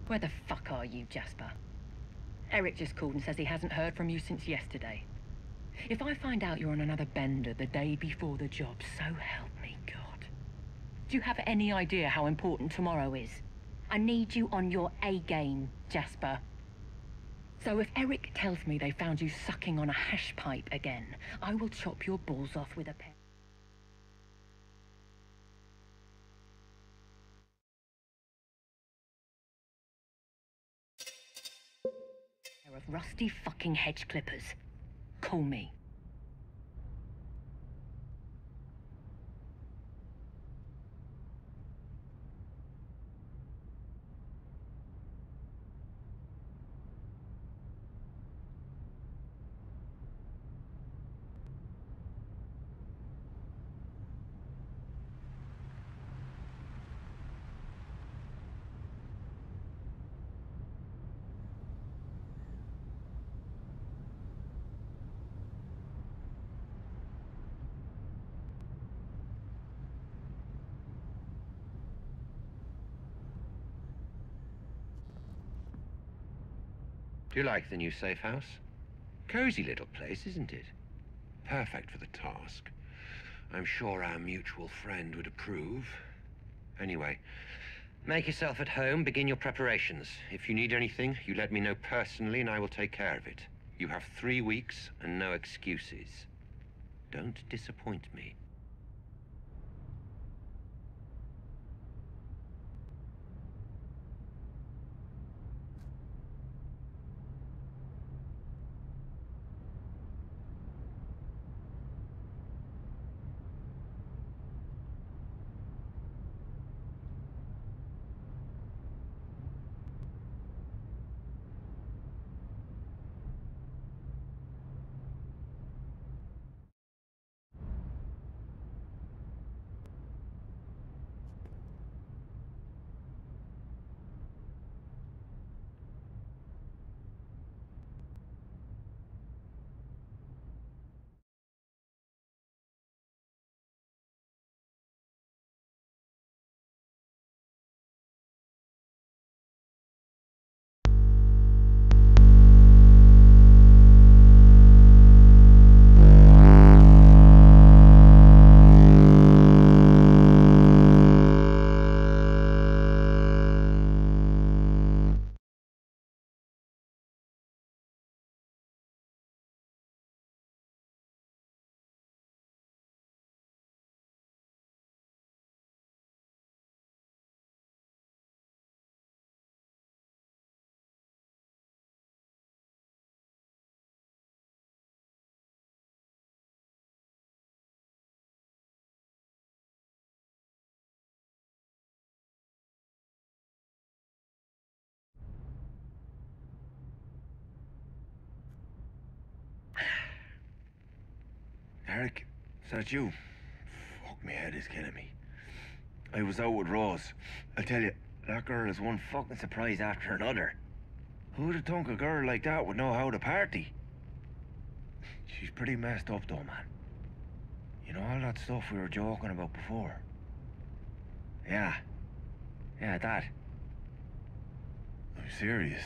Where the fuck are you, Jasper? Eric just called and says he hasn't heard from you since yesterday. If I find out you're on another bender the day before the job, so help me God. Do you have any idea how important tomorrow is? I need you on your A-game, Jasper. So if Eric tells me they found you sucking on a hash pipe again, I will chop your balls off with a pair of rusty fucking hedge clippers. Call me. Do you like the new safe house? Cozy little place, isn't it? Perfect for the task. I'm sure our mutual friend would approve. Anyway, make yourself at home, begin your preparations. If you need anything, you let me know personally and I will take care of it. You have 3 weeks and no excuses. Don't disappoint me. Eric, is that you? Fuck, my head is killing me. I was out with Rose. I tell you, that girl is one fucking surprise after another. Who'd have thunk a girl like that would know how to party? She's pretty messed up though, man. You know all that stuff we were joking about before? Yeah, that. I'm serious.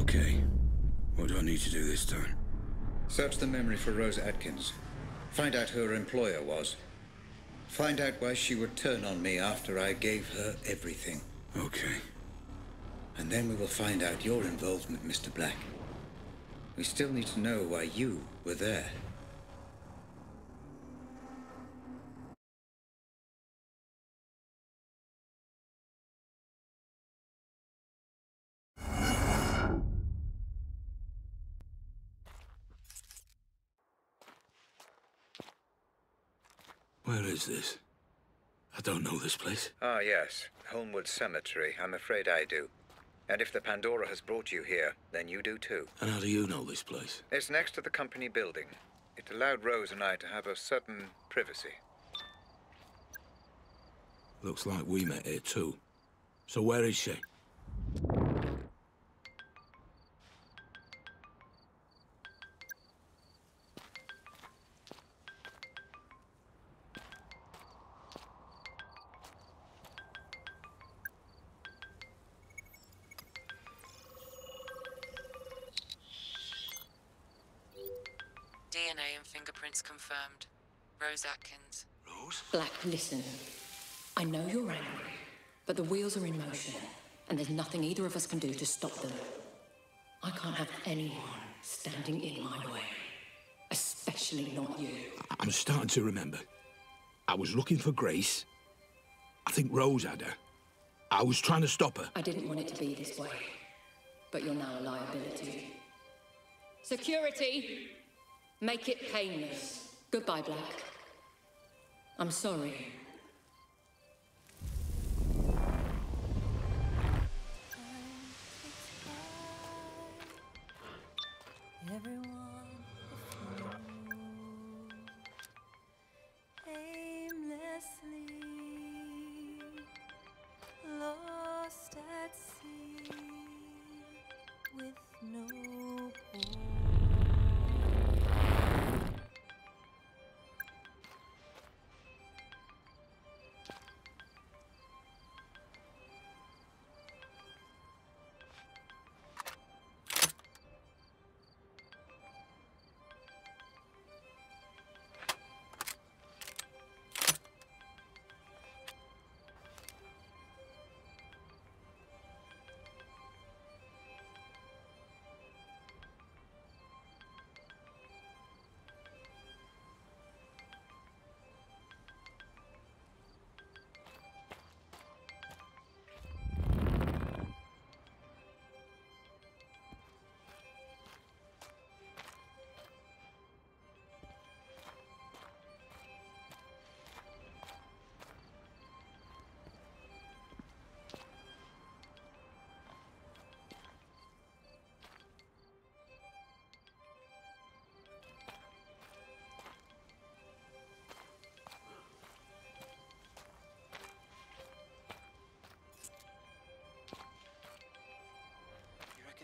Okay. What do I need to do this time? Search the memory for Rose Atkins. Find out who her employer was. Find out why she would turn on me after I gave her everything. Okay. And then we will find out your involvement, Mr. Black. We still need to know why you were there. Where is this? I don't know this place. Ah, yes. Holmwood Cemetery. I'm afraid I do. And if the Pandora has brought you here, then you do too. And how do you know this place? It's next to the company building. It allowed Rose and I to have a certain privacy. Looks like we met here too. So where is she? DNA and fingerprints confirmed. Rose Atkins. Rose? Black, listen. I know you're angry, but the wheels are in motion, and there's nothing either of us can do to stop them. I can't have anyone standing in my way. Especially not you. I'm starting to remember. I was looking for Grace. I think Rose had her. I was trying to stop her. I didn't want it to be this way, but you're now a liability. Security! Make it painless. Goodbye, Black. I'm sorry. Everyone aimlessly lost at sea with no port.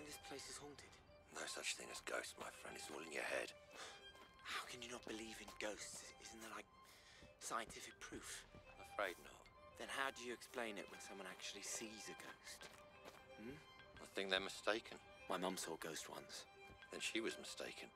This place is haunted. No such thing as ghosts, my friend. It's all in your head. How can you not believe in ghosts? Isn't there, like, scientific proof? I'm afraid not. Then how do you explain it when someone actually sees a ghost? I think they're mistaken. My mum saw a ghost once. Then she was mistaken.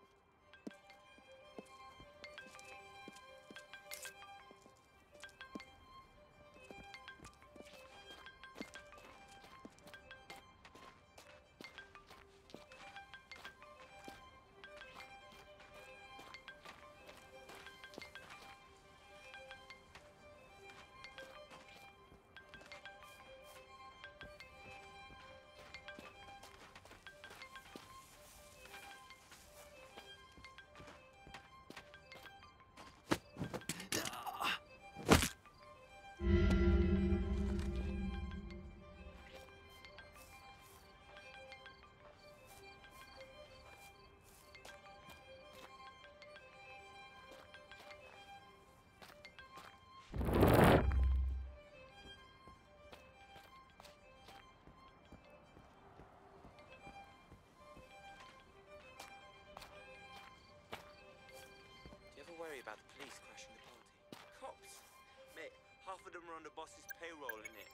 Worry about the police crashing the party. Cops? Mate, half of them are on the boss's payroll, innit?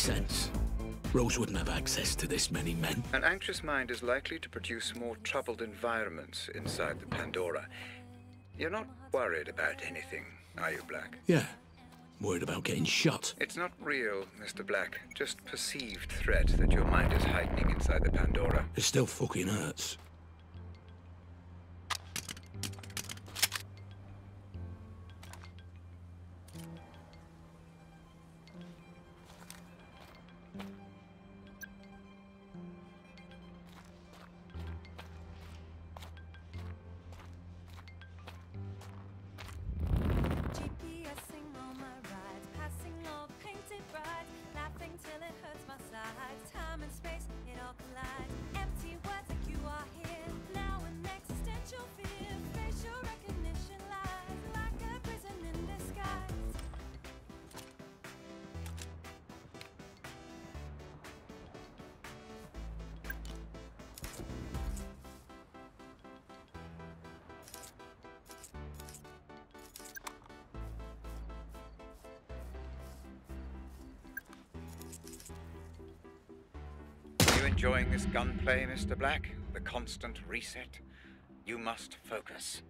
sense. Rose wouldn't have access to this many men. An anxious mind is likely to produce more troubled environments inside the Pandora. You're not worried about anything, are you, Black? Yeah. Worried about getting shot. It's not real, Mr. Black. Just perceived threat that your mind is heightening inside the Pandora. It still fucking hurts. GPSing all my rides, passing all painted brides, laughing till it hurts my sides. Time and space, it all collides. Empty words like you are here. Now an existential fear. Facial recognition lies like a prison in disguise. You enjoying this gunplay, Mr. Black? The constant reset? You must focus.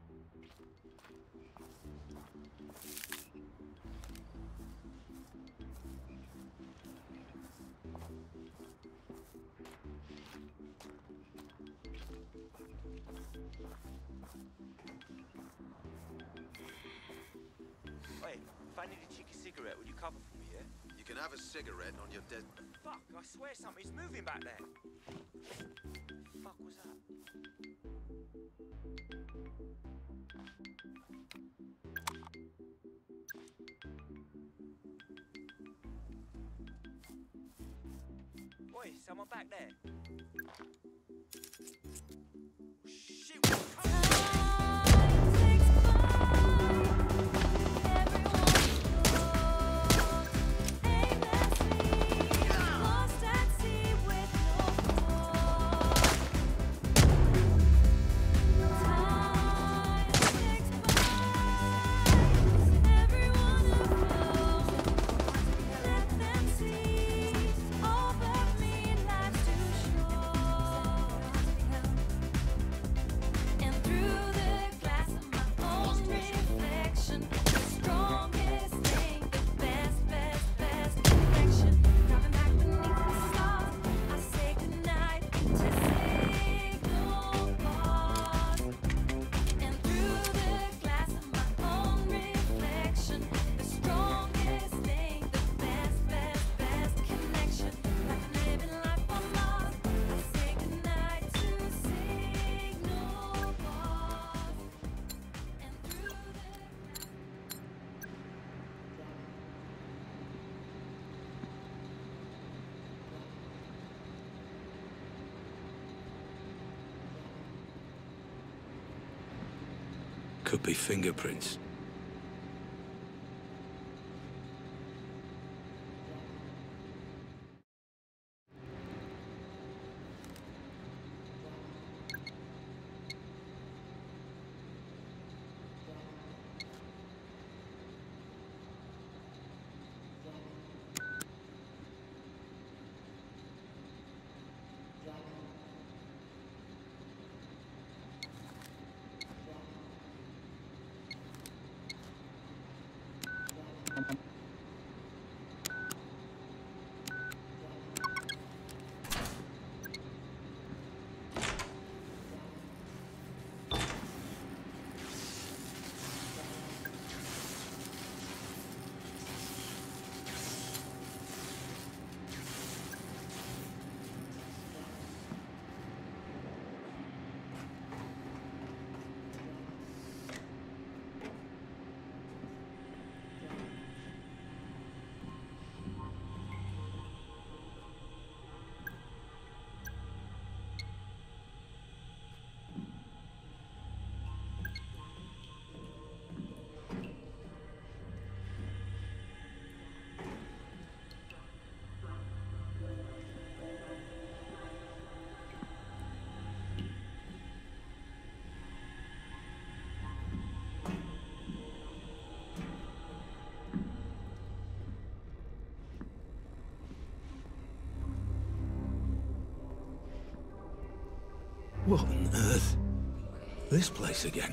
Wait, if I need a cheeky cigarette, would you cover for me, yeah? You can have a cigarette on your dead... Fuck, I swear something's moving back there. Fuck was that? Oi, someone back there. Shit, Could be fingerprints. What on earth? This place again?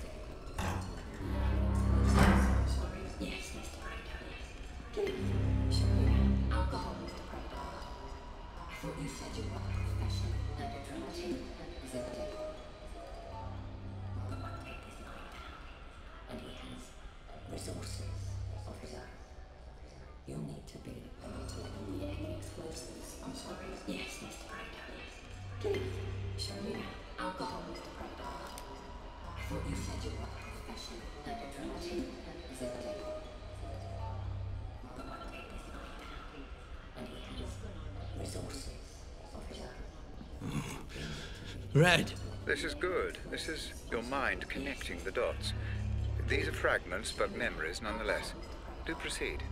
Red. This is good. This is your mind connecting the dots. These are fragments, but memories nonetheless. Do proceed.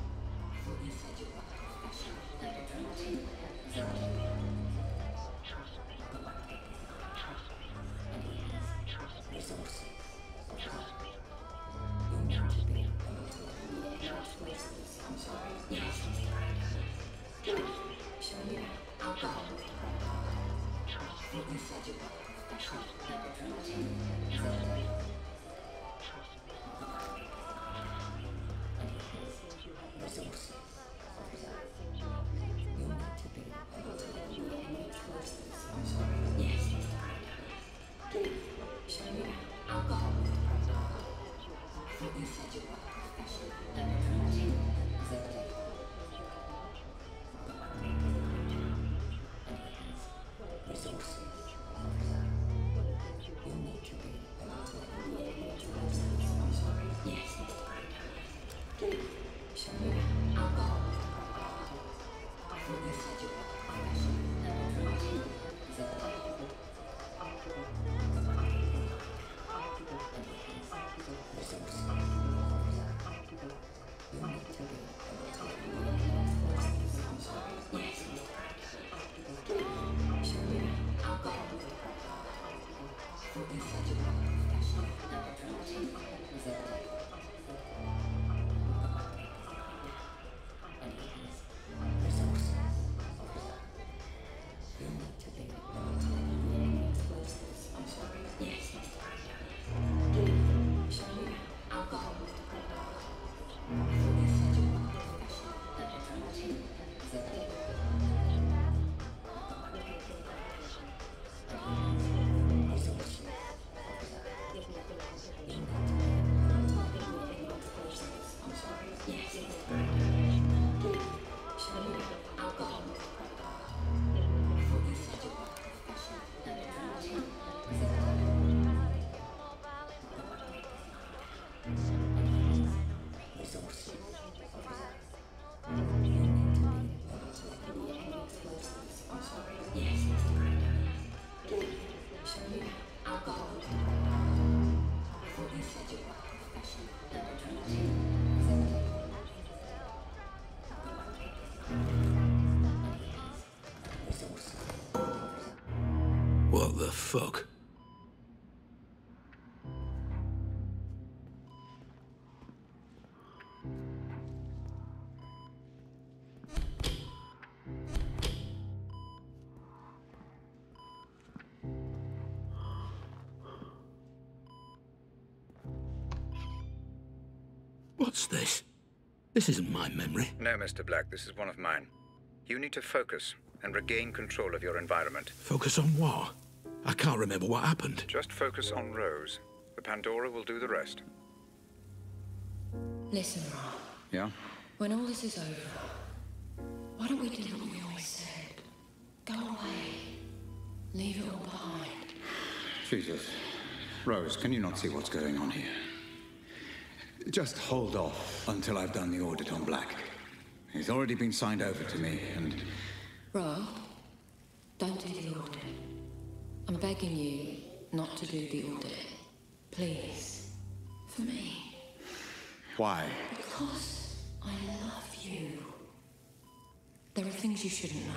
What the fuck? What's this? This isn't my memory. No, Mr. Black, this is one of mine. You need to focus and regain control of your environment. Focus on what? I can't remember what happened. Just focus on Rose. The Pandora will do the rest. Listen, Rob. Yeah? When all this is over, why don't we do what we always said? Go away. Leave it all behind. Jesus. Rose, can you not see what's going on here? Just hold off until I've done the audit on Black. He's already been signed over to me, and... Rob, don't do the audit. I'm begging you not to do the audit. Please. For me. Why? Because I love you. There are things you shouldn't know.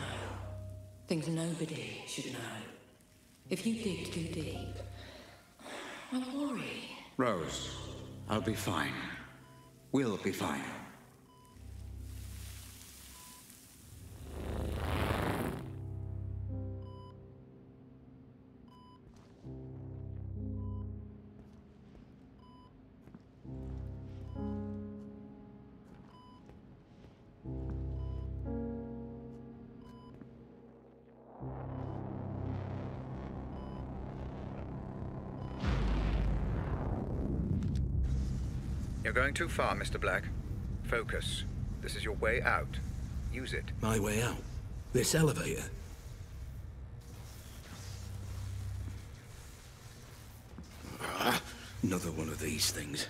Things nobody should know. If you dig too deep, I worry. Rose, I'll be fine. We'll be fine. You're going too far, Mr. Black. Focus. This is your way out. Use it. My way out? This elevator? Another one of these things.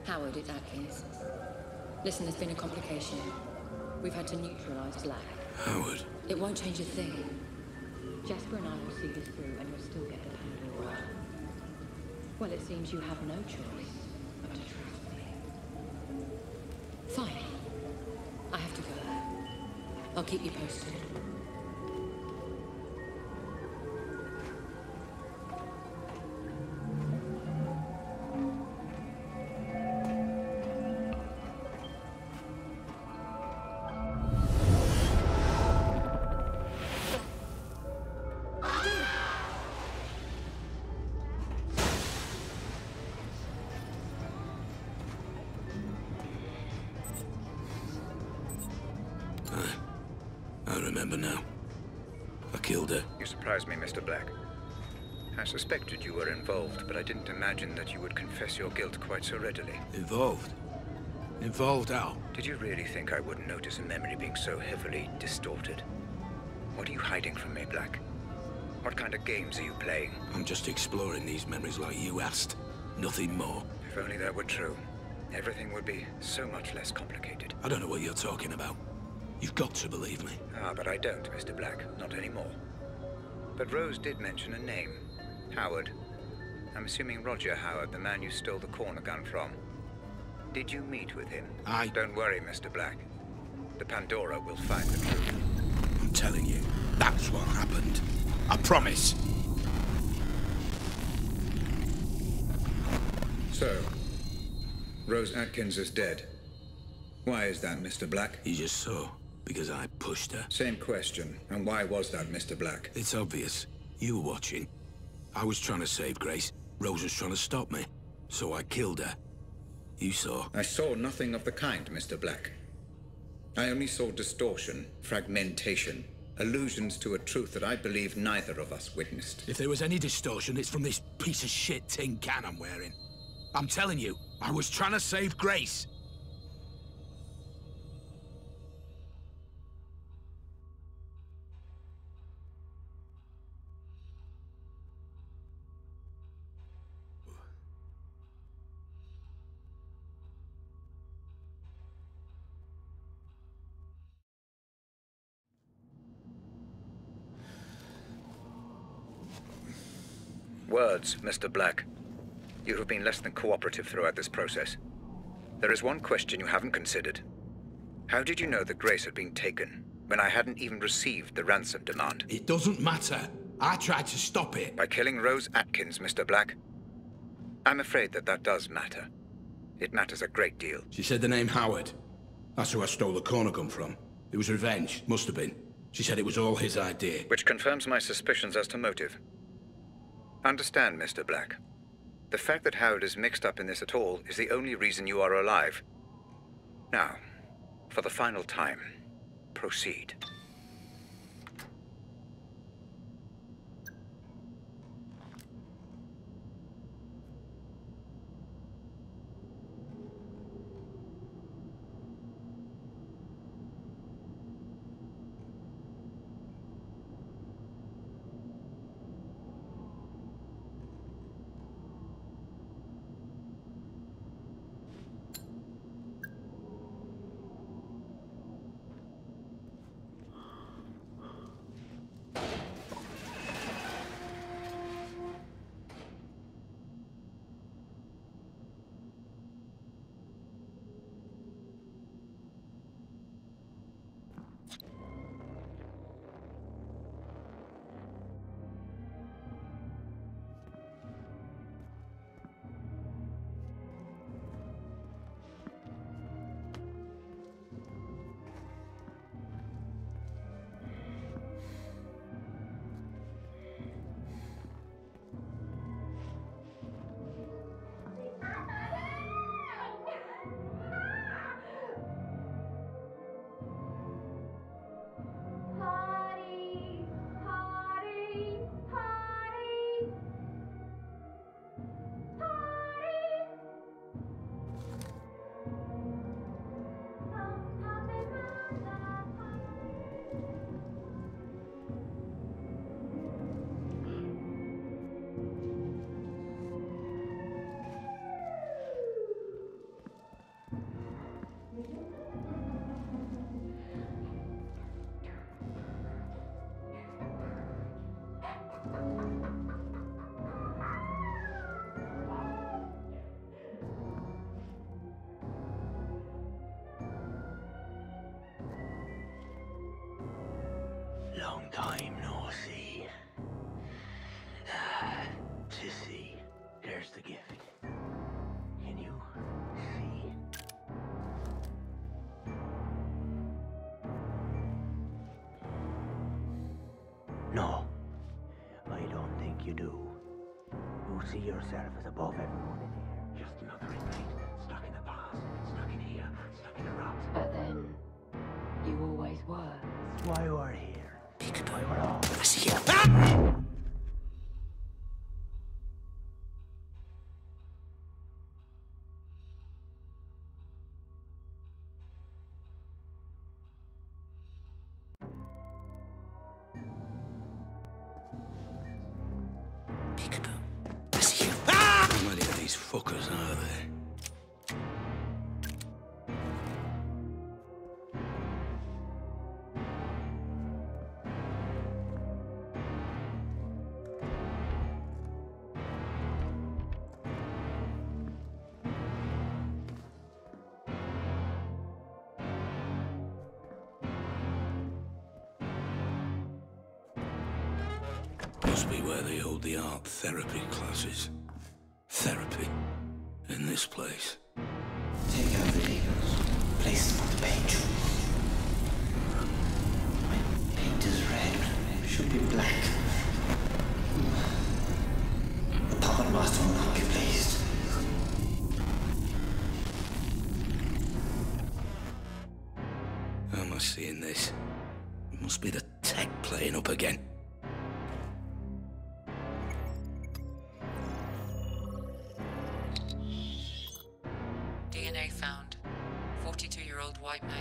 Howard, it's Atkins. Listen, there's been a complication. We've had to neutralize Black. Howard? It won't change a thing. Jasper and I will see this through, and you'll still get the Pandora. Well, it seems you have no choice but to trust me. Fine. I have to go. I'll keep you posted. I remember now. I killed her. You surprised me, Mr. Black. I suspected you were involved, but I didn't imagine that you would confess your guilt quite so readily. Involved? Involved how? Did you really think I wouldn't notice a memory being so heavily distorted? What are you hiding from me, Black? What kind of games are you playing? I'm just exploring these memories like you asked. Nothing more. If only that were true. Everything would be so much less complicated. I don't know what you're talking about. You've got to believe me. Ah, but I don't, Mr. Black. Not anymore. But Rose did mention a name. Howard. I'm assuming Roger Howard, the man you stole the corner gun from. Did you meet with him? Don't worry, Mr. Black. The Pandora will find the truth. I'm telling you, that's what happened. I promise. So, Rose Atkins is dead. Why is that, Mr. Black? You just saw. Because I pushed her. Same question. And why was that, Mr. Black? It's obvious. You were watching. I was trying to save Grace. Rose was trying to stop me. So I killed her. You saw. I saw nothing of the kind, Mr. Black. I only saw distortion, fragmentation, allusions to a truth that I believe neither of us witnessed. If there was any distortion, it's from this piece of shit tin can I'm wearing. I'm telling you, I was trying to save Grace. Words, Mr. Black. You have been less than cooperative throughout this process. There is one question you haven't considered. How did you know that Grace had been taken when I hadn't even received the ransom demand? It doesn't matter. I tried to stop it. By killing Rose Atkins, Mr. Black? I'm afraid that does matter. It matters a great deal. She said the name Howard. That's who I stole the corner gun from. It was revenge. Must have been. She said it was all his idea. Which confirms my suspicions as to motive. Understand, Mr. Black. The fact that Howard is mixed up in this at all is the only reason you are alive. Now, for the final time, proceed. Long time no see. To see, there's the gift. Can you see? No, I don't think you do. You see yourself as above everyone in here. Just another inmate, stuck in the past, stuck in here, stuck in a rut. But then, you always were. That's why we're here. Why we're all. I see you. How many of these fuckers are there? Must be where they hold the art therapy classes. Therapy? In this place? Take out the labels. Place them on the page. My paint is red. It should be black. I seeing this? It must be the tech playing up again. DNA found. 42-year-old white male.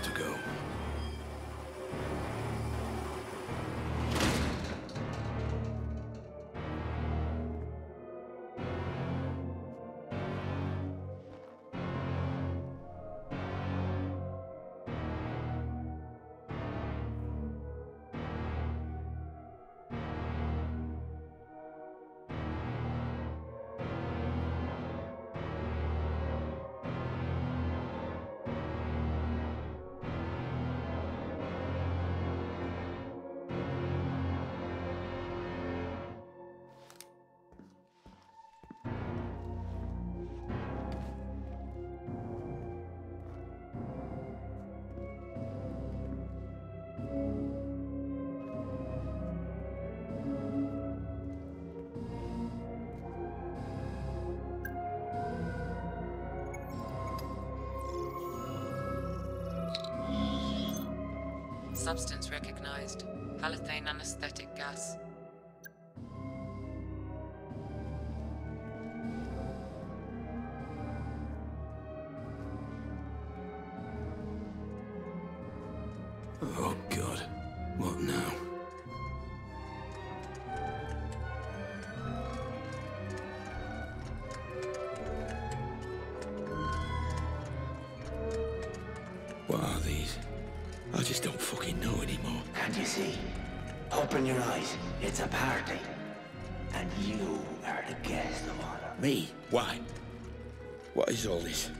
To go. Substance recognized. Halothane anesthetic gas. Oh, God. What now? What are these? I just don't fucking know anymore. Can't you see? Open your eyes. It's a party. And you are the guest of honor. Me? Why? What is all this?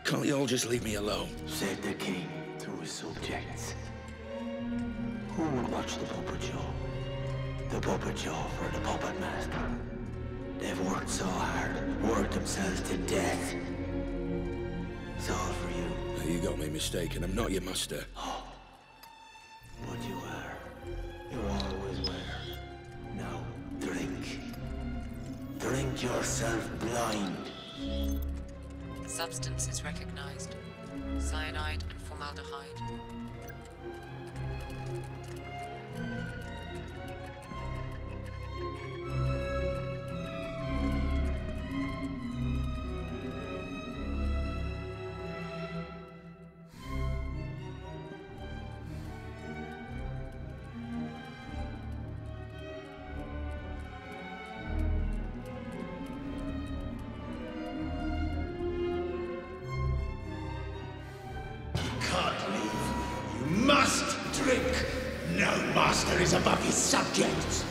Can't you all just leave me alone? Said the king to his subjects. Who will watch the puppet show? The puppet show for the puppet master. They've worked so hard, worked themselves to death. It's all for you. You got me mistaken. I'm not your master. Oh. But you are. You always were. Now, drink. Drink yourself blind. Substances recognized. Cyanide and formaldehyde. Master is above his subjects.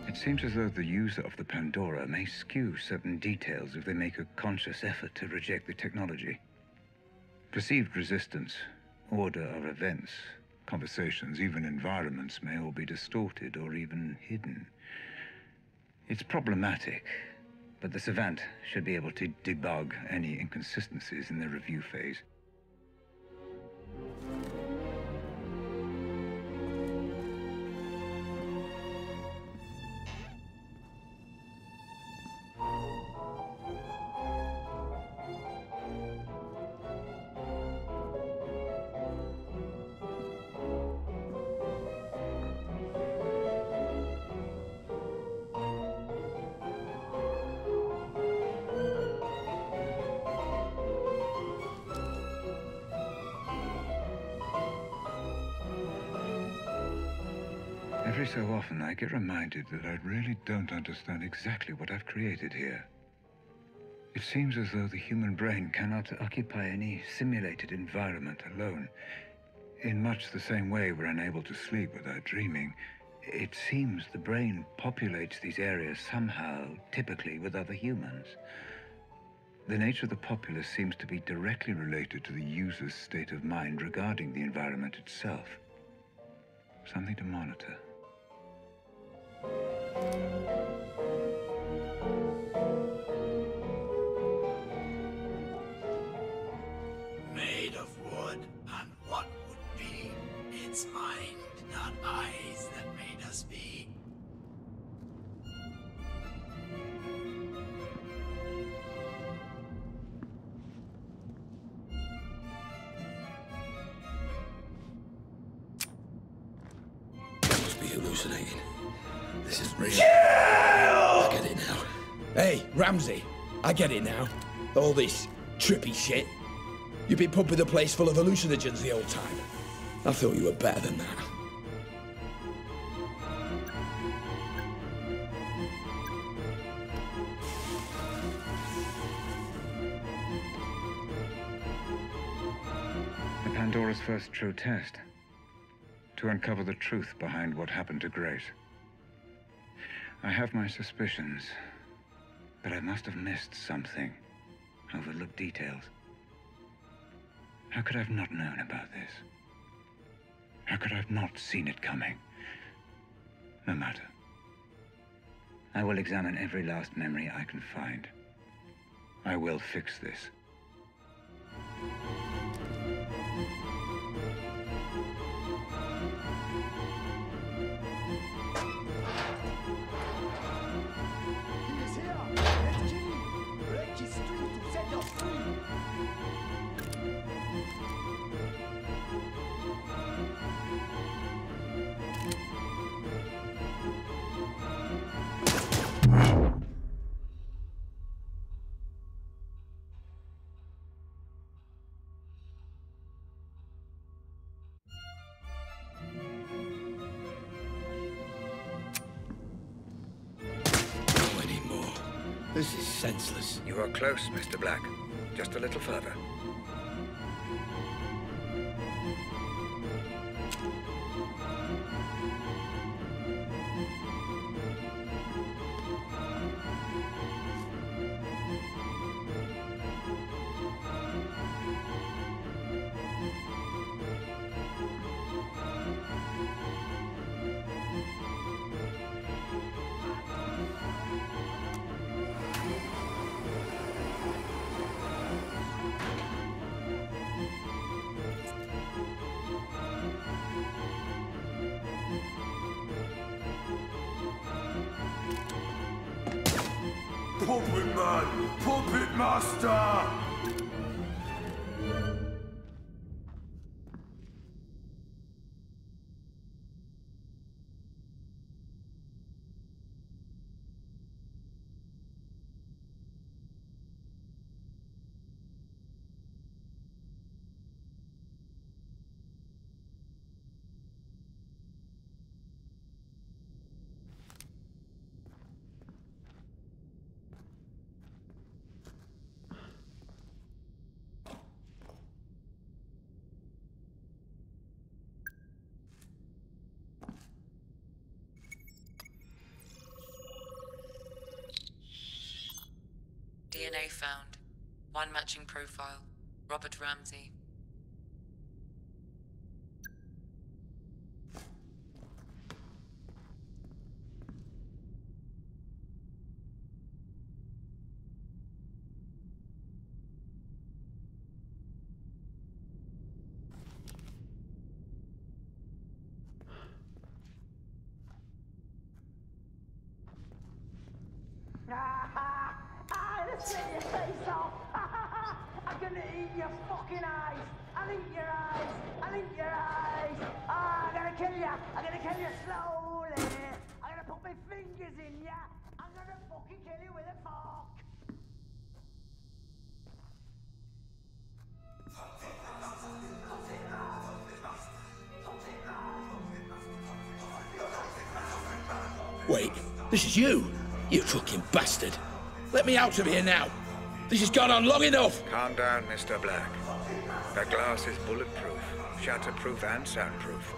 It seems as though the user of the Pandora may skew certain details if they make a conscious effort to reject the technology. Perceived resistance, order of events, conversations, even environments may all be distorted or even hidden. It's problematic, but the Savant should be able to debug any inconsistencies in the review phase. Every so often, I get reminded that I really don't understand exactly what I've created here. It seems as though the human brain cannot occupy any simulated environment alone. In much the same way we're unable to sleep without dreaming, it seems the brain populates these areas somehow, typically with other humans. The nature of the populace seems to be directly related to the user's state of mind regarding the environment itself. Something to monitor. Made of wood, and what would be? It's mind, not eyes, that made us be. Must be hallucinating. This is real. I get it now. Hey, Ramsey, I get it now. All this trippy shit. You've been pumping the place full of hallucinogens the whole time. I thought you were better than that. The Pandora's first true test. To uncover the truth behind what happened to Grace. I have my suspicions, but I must have missed something. Overlooked details. How could I have not known about this? How could I have not seen it coming? No matter. I will examine every last memory I can find. I will fix this. He is here! Let's kill him! Break his string to set us free! Not anymore. This is senseless. You are close, Mr. Black. Just a little further. Puppet man! Puppet master! DNA found. One matching profile. Robert Ramsey. Let's get your face off! I'm gonna eat your fucking eyes! I'll eat your eyes! I'll eat your eyes! I'm gonna kill you! I'm gonna kill you slowly! I'm gonna put my fingers in ya! I'm gonna fucking kill you with a fork! Wait, this is you! You fucking bastard! Let me out of here now! This has gone on long enough! Calm down, Mr. Black. That glass is bulletproof, shatterproof and soundproof.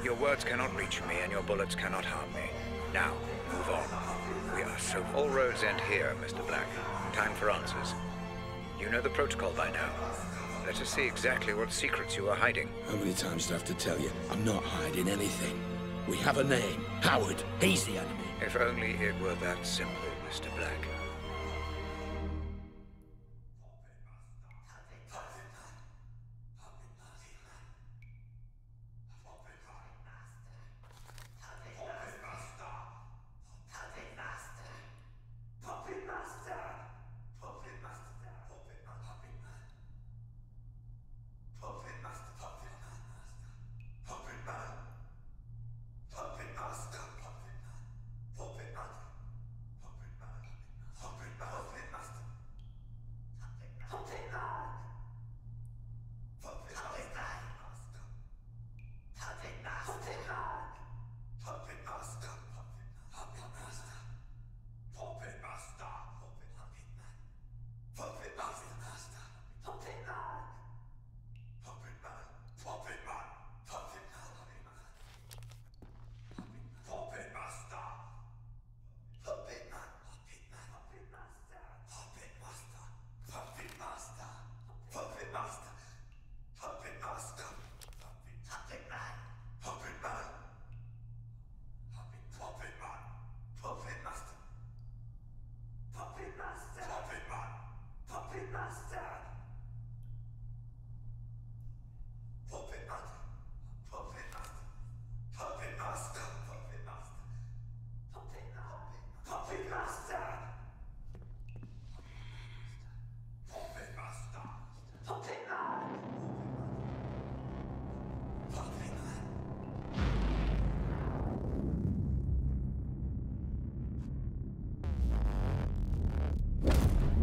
Your words cannot reach me and your bullets cannot harm me. Now, move on. We are so... All roads end here, Mr. Black. Time for answers. You know the protocol by now. Let us see exactly what secrets you are hiding. How many times do I have to tell you? I'm not hiding anything. We have a name. Howard. He's the enemy. If only it were that simple, Mr. Black.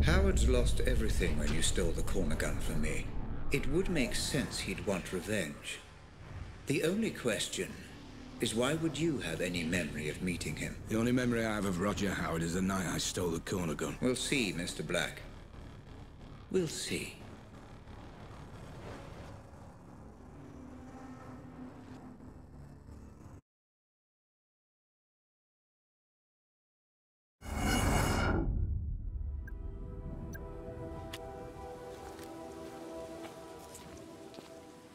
Howard's lost everything when you stole the corner gun from me. It would make sense he'd want revenge. The only question is, why would you have any memory of meeting him? The only memory I have of Roger Howard is the night I stole the corner gun. We'll see, Mr. Black. We'll see.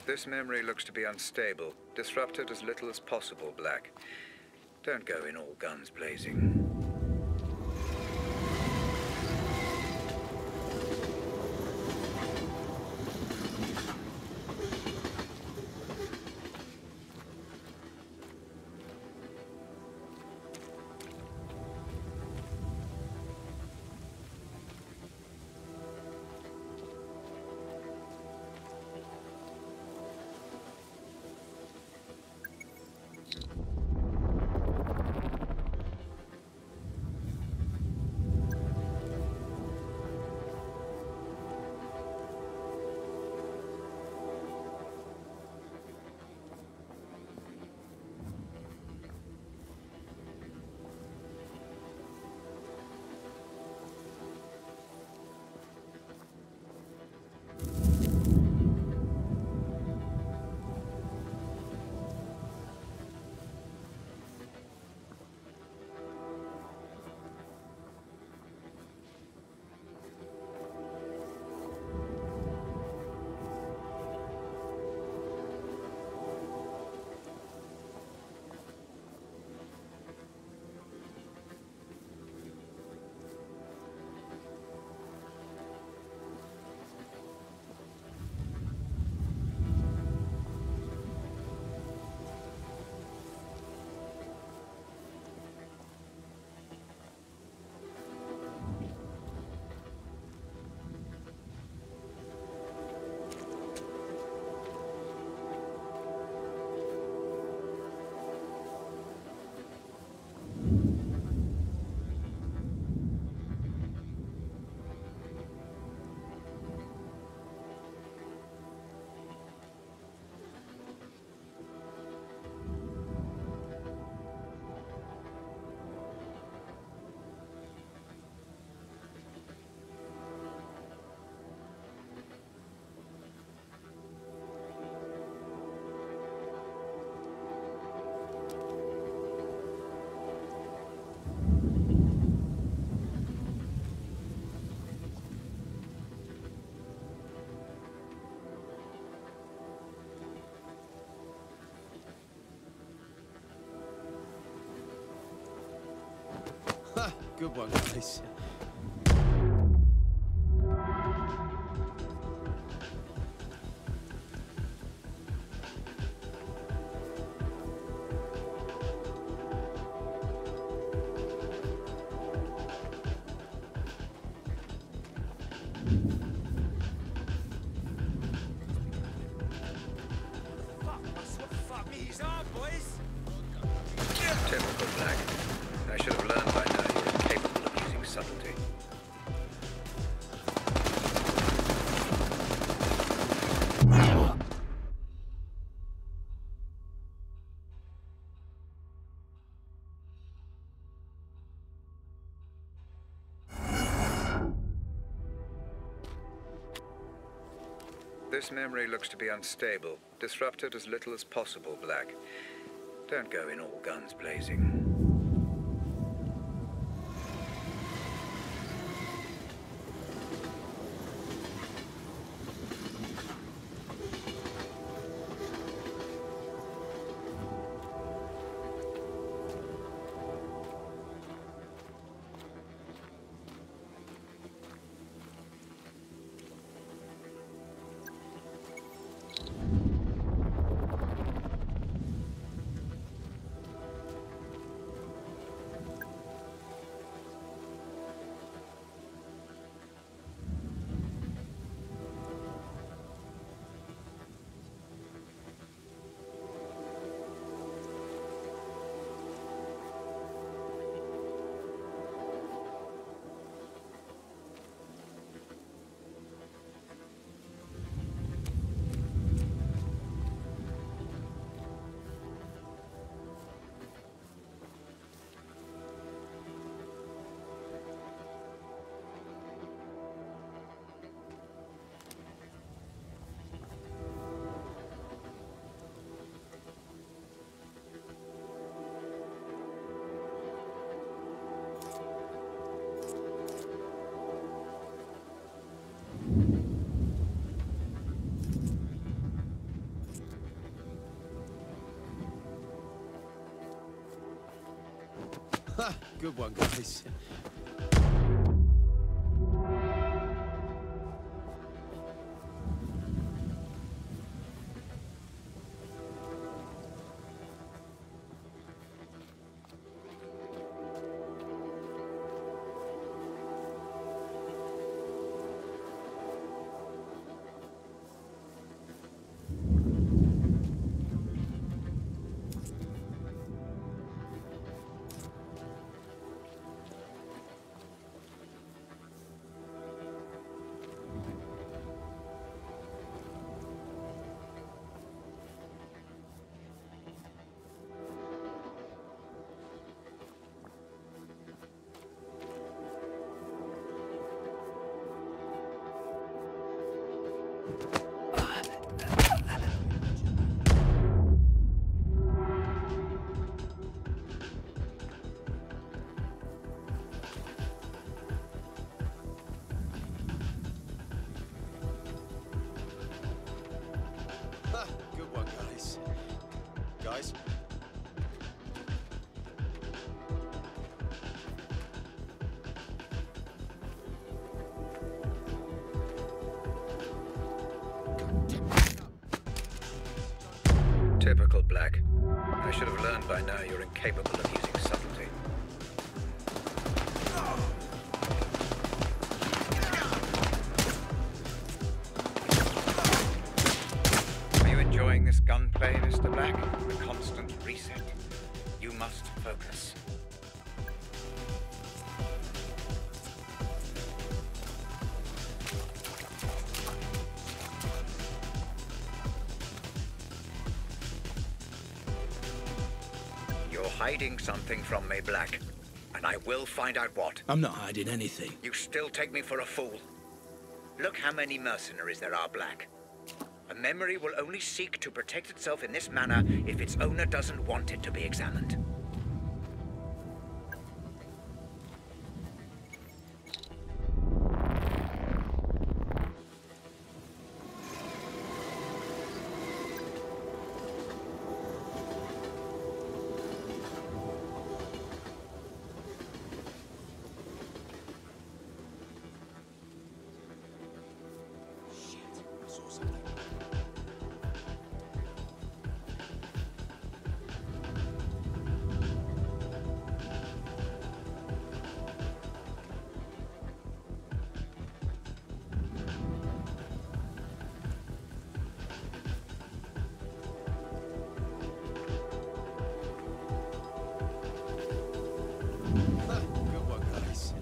This memory looks to be unstable. Disrupt it as little as possible, Black. Don't go in all guns blazing. Good one, guys. Fuck me, he's on, boys! Typical Black. I should have learned by now you were capable of using subtlety. This memory looks to be unstable. Disrupt it as little as possible, Black. Don't go in all guns blazing. Ha! Good one, guys. Good one, guys. Guys? Typical Black. I should have learned by now you're incapable of using subtlety. Are you enjoying this gunplay, Mr. Black? The constant reset. You must focus. You're hiding something from me, Black. And I will find out what. I'm not hiding anything. You still take me for a fool. Look how many mercenaries there are, Black. A memory will only seek to protect itself in this manner if its owner doesn't want it to be examined. Good one, guys.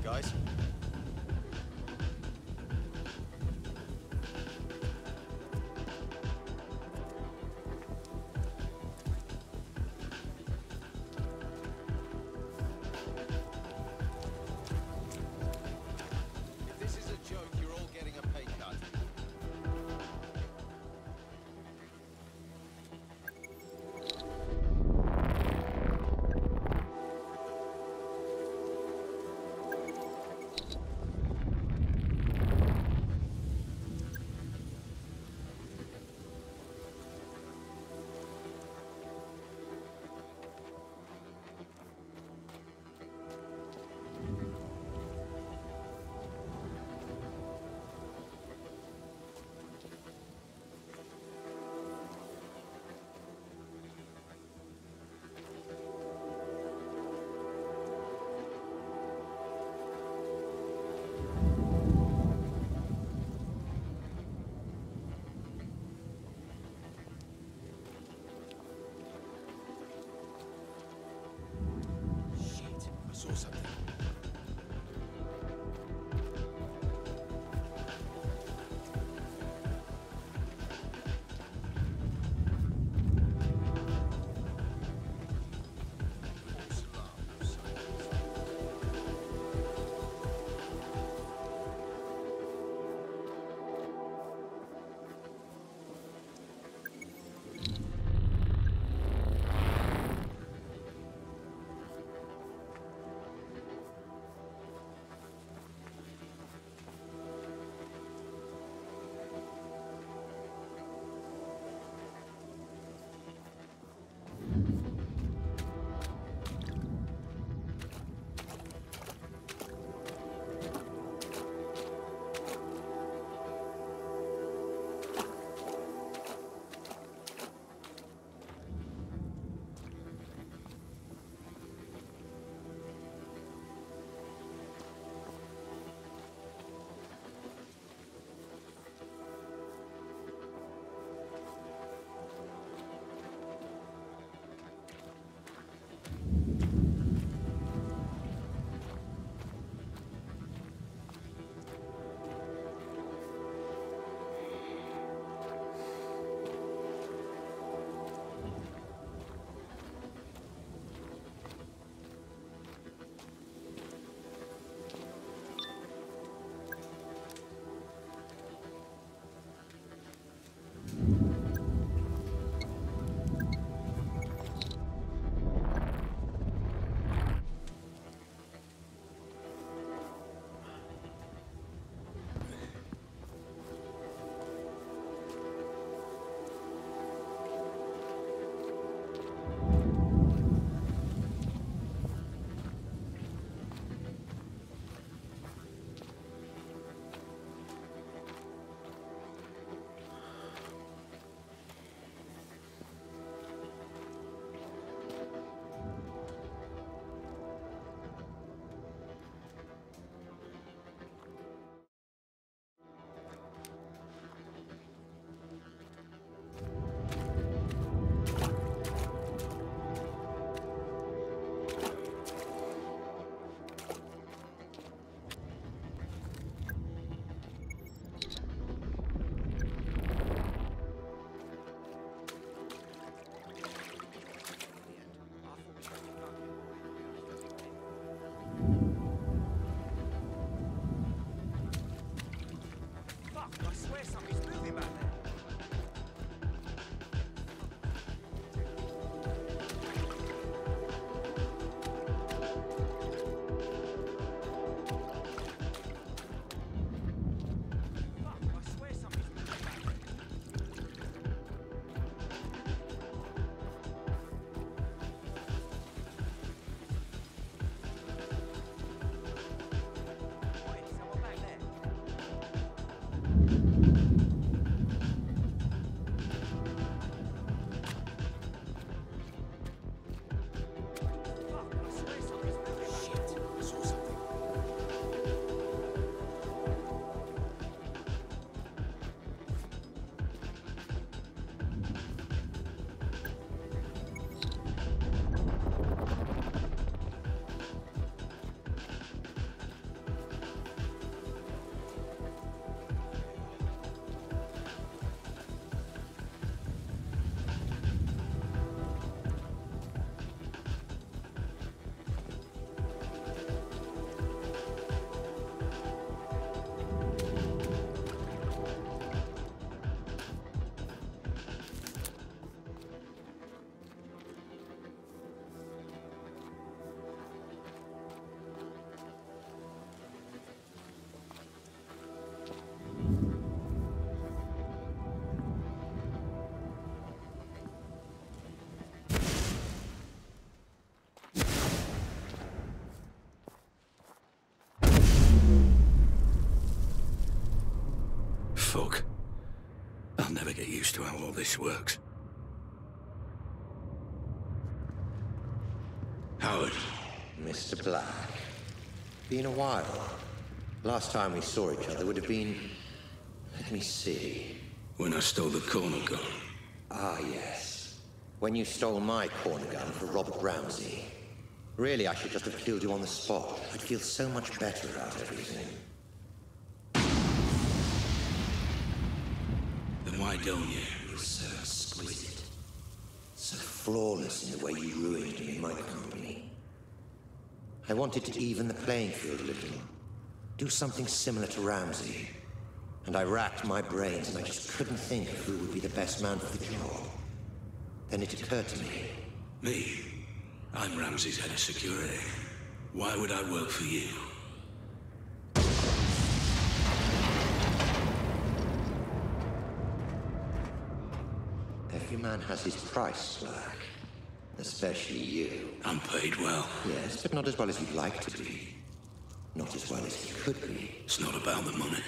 Guys? If this is a joke, you're all getting a pay cut. Shit, I saw something. to how all this works. Howard. Mr. Black. Been a while. Last time we saw each other would have been... Let me see. When I stole the corner gun. Ah, yes. When you stole my corner gun for Robert Ramsey. Really, I should just have killed you on the spot. I'd feel so much better about everything. Then why don't you? You're so exquisite. So flawless in the way you ruined me in my company. I wanted to even the playing field a little. Do something similar to Ramsey. And I racked my brains and I just couldn't think of who would be the best man for the job. Then it occurred to me. Me? I'm Ramsey's head of security. Why would I work for you? Every man has his price, Black. Especially you. I'm paid well. Yes, but not as well as you'd like to be. Not as well as you could be. It's not about the money.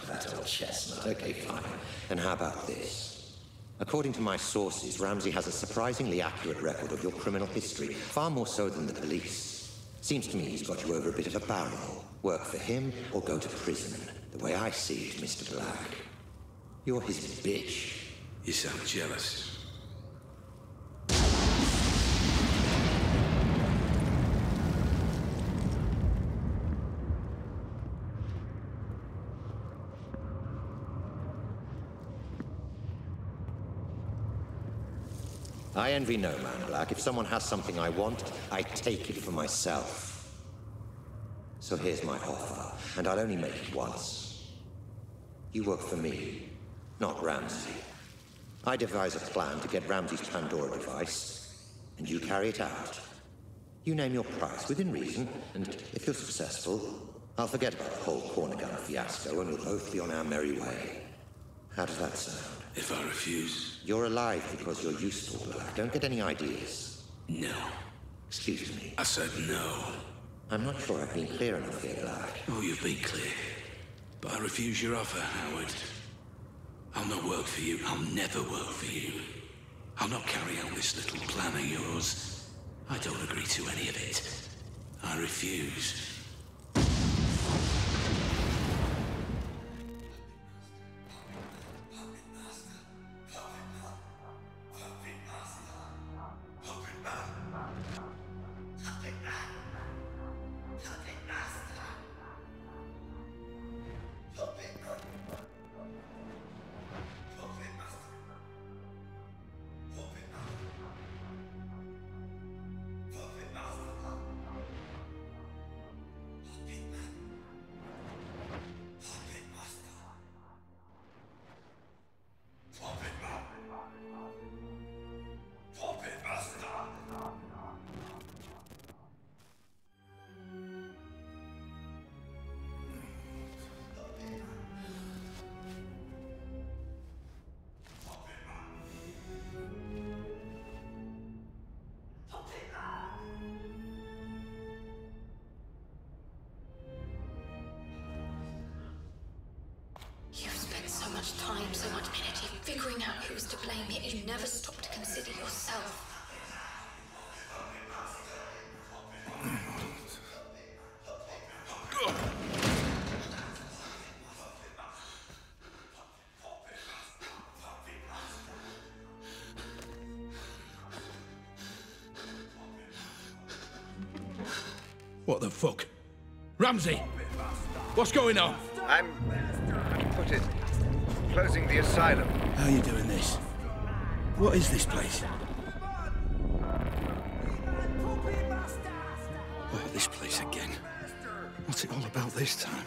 That old chestnut. Okay, fine. And how about this? According to my sources, Ramsey has a surprisingly accurate record of your criminal history, far more so than the police. Seems to me he's got you over a bit of a barrel. Work for him or go to prison. The way I see it, Mr. Black. You're his bitch. You sound jealous. I envy no man, Black. If someone has something I want, I take it for myself. So here's my offer, and I'll only make it once. You work for me, not Ramsey. I devise a plan to get Ramsey's Pandora device, and you carry it out. You name your price within reason, and if you're successful, I'll forget about the whole corner gun fiasco, and we'll both be on our merry way. How does that sound? If I refuse? You're alive because you're useful, Black. Don't get any ideas. No. Excuse me. I said no. I'm not sure I've been clear enough here, Black. Oh, you've been clear. But I refuse your offer, Howard. I'll not work for you. I'll never work for you. I'll not carry out this little plan of yours. I don't agree to any of it. I refuse. Time, so much energy figuring out who's to blame, yet you never stop to consider yourself. What the fuck? Ramsey! What's going on? I'm put it... closing the asylum. How are you doing this? What is this place? Oh, this place again. What's it all about this time?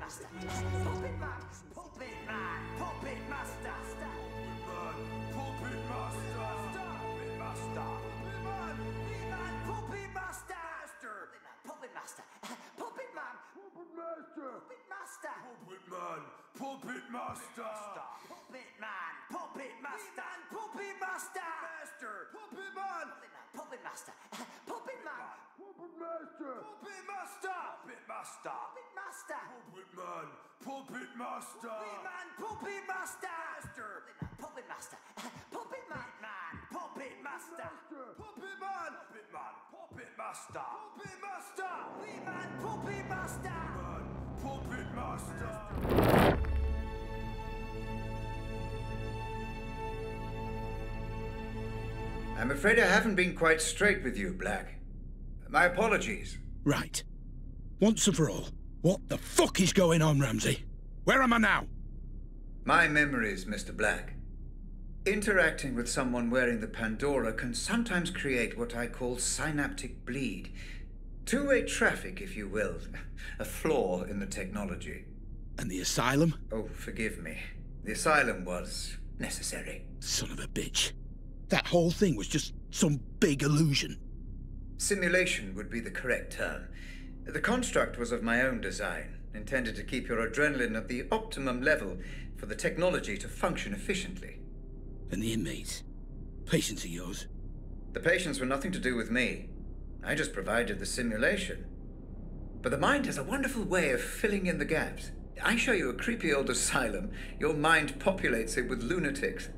master. Puppet man, puppet man, puppet master. Puppet master, puppet master. Puppet master, puppet master. Puppet man, puppet master. Puppet master, puppet man, puppet master. Puppet man, puppet master. Puppet master, puppet man, puppet master. Puppet man, puppet master. Puppet master, puppet master. Puppet master, puppet man, puppet master. Puppet man, puppet master. Puppet master, puppet man, puppet master. Puppet man, puppet man, puppet master. Puppet master, puppet man, puppet master. Puppet master. I'm afraid I haven't been quite straight with you, Black. My apologies. Right. Once and for all, what the fuck is going on, Ramsey? Where am I now? My memories, Mr. Black. Interacting with someone wearing the Pandora can sometimes create what I call synaptic bleed. Two-way traffic, if you will. A flaw in the technology. And the asylum? Oh, forgive me. The asylum was necessary. Son of a bitch. That whole thing was just some big illusion. Simulation would be the correct term. The construct was of my own design, intended to keep your adrenaline at the optimum level for the technology to function efficiently. And the inmates? Patients of yours? The patients were nothing to do with me. I just provided the simulation. But the mind has a wonderful way of filling in the gaps. I show you a creepy old asylum, your mind populates it with lunatics.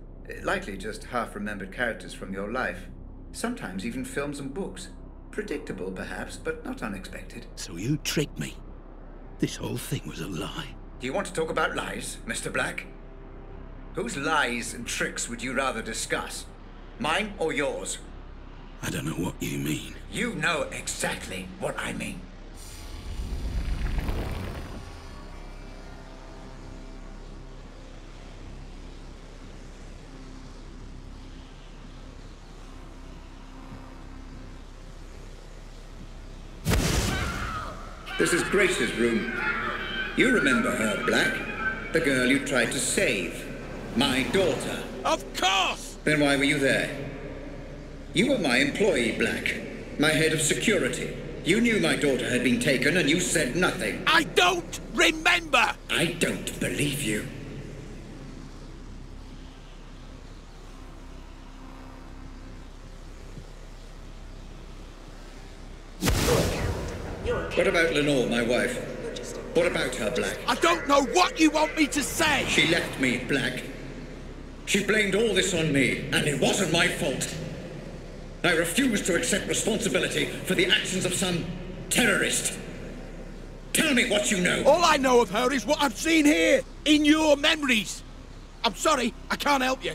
Likely just half-remembered characters from your life. Sometimes even films and books. Predictable, perhaps, but not unexpected. So you tricked me. This whole thing was a lie. Do you want to talk about lies, Mr. Black? Whose lies and tricks would you rather discuss? Mine or yours? I don't know what you mean. You know exactly what I mean. This is Grace's room. You remember her, Black? The girl you tried to save. My daughter. Of course! Then why were you there? You were my employee, Black. My head of security. You knew my daughter had been taken and you said nothing. I don't remember! I don't believe you. What about Lenore, my wife? What about her, Black? I don't know what you want me to say! She left me, Black. She blamed all this on me, and it wasn't my fault. I refuse to accept responsibility for the actions of some terrorist. Tell me what you know. All I know of her is what I've seen here, in your memories. I'm sorry, I can't help you.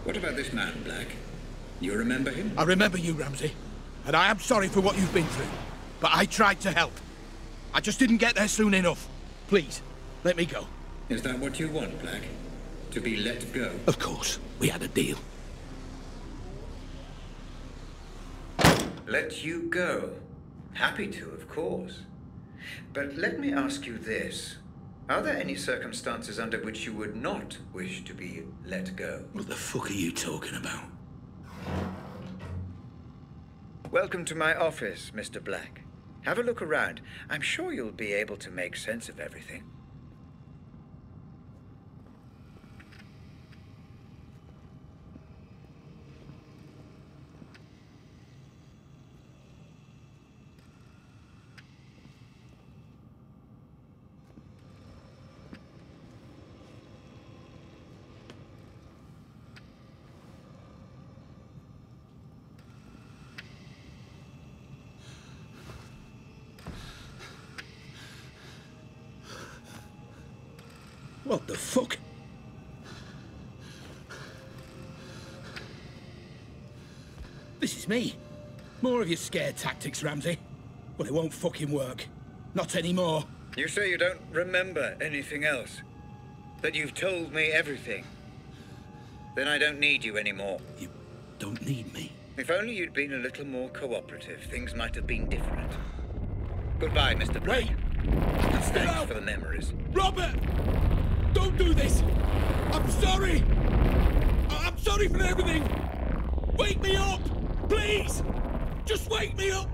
What about this man, Black? You remember him? I remember you, Ramsey. And I am sorry for what you've been through. But I tried to help. I just didn't get there soon enough. Please, let me go. Is that what you want, Black? To be let go? Of course. We had a deal. Let you go? Happy to, of course. But let me ask you this. Are there any circumstances under which you would not wish to be let go? What the fuck are you talking about? Welcome to my office, Mr. Black. Have a look around. I'm sure you'll be able to make sense of everything. What the fuck? This is me. More of your scare tactics, Ramsey. But it won't fucking work. Not anymore. You say you don't remember anything else? That you've told me everything? Then I don't need you anymore. You don't need me. If only you'd been a little more cooperative, things might have been different. Goodbye, Mr. Blake. And thanks for the memories. Robert! Don't do this! I'm sorry! I'm sorry for everything! Wake me up! Please! Just wake me up!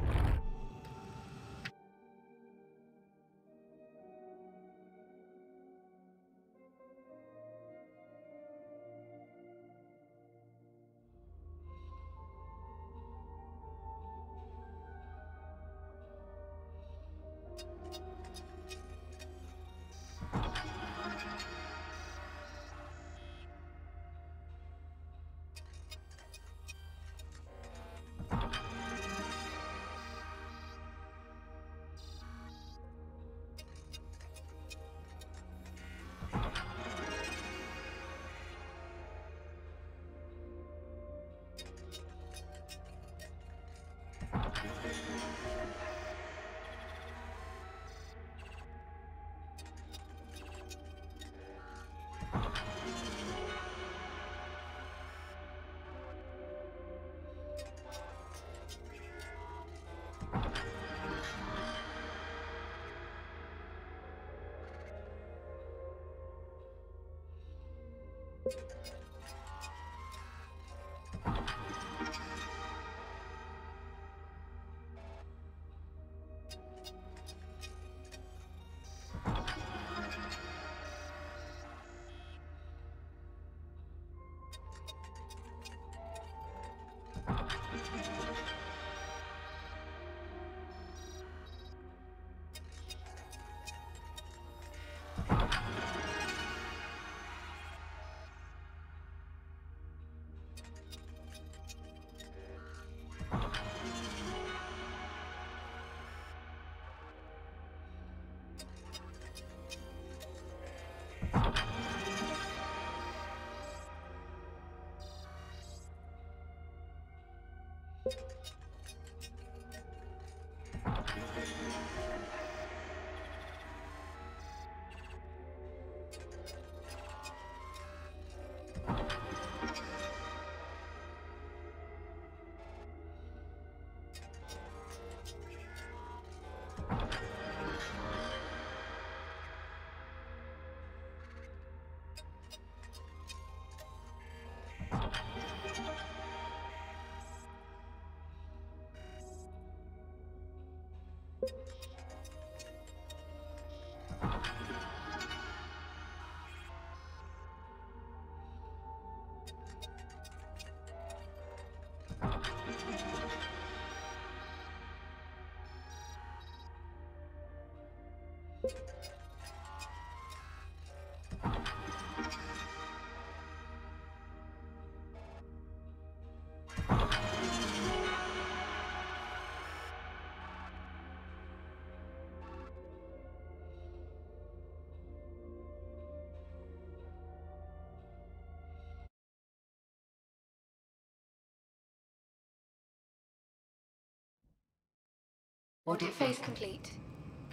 Audit phase complete.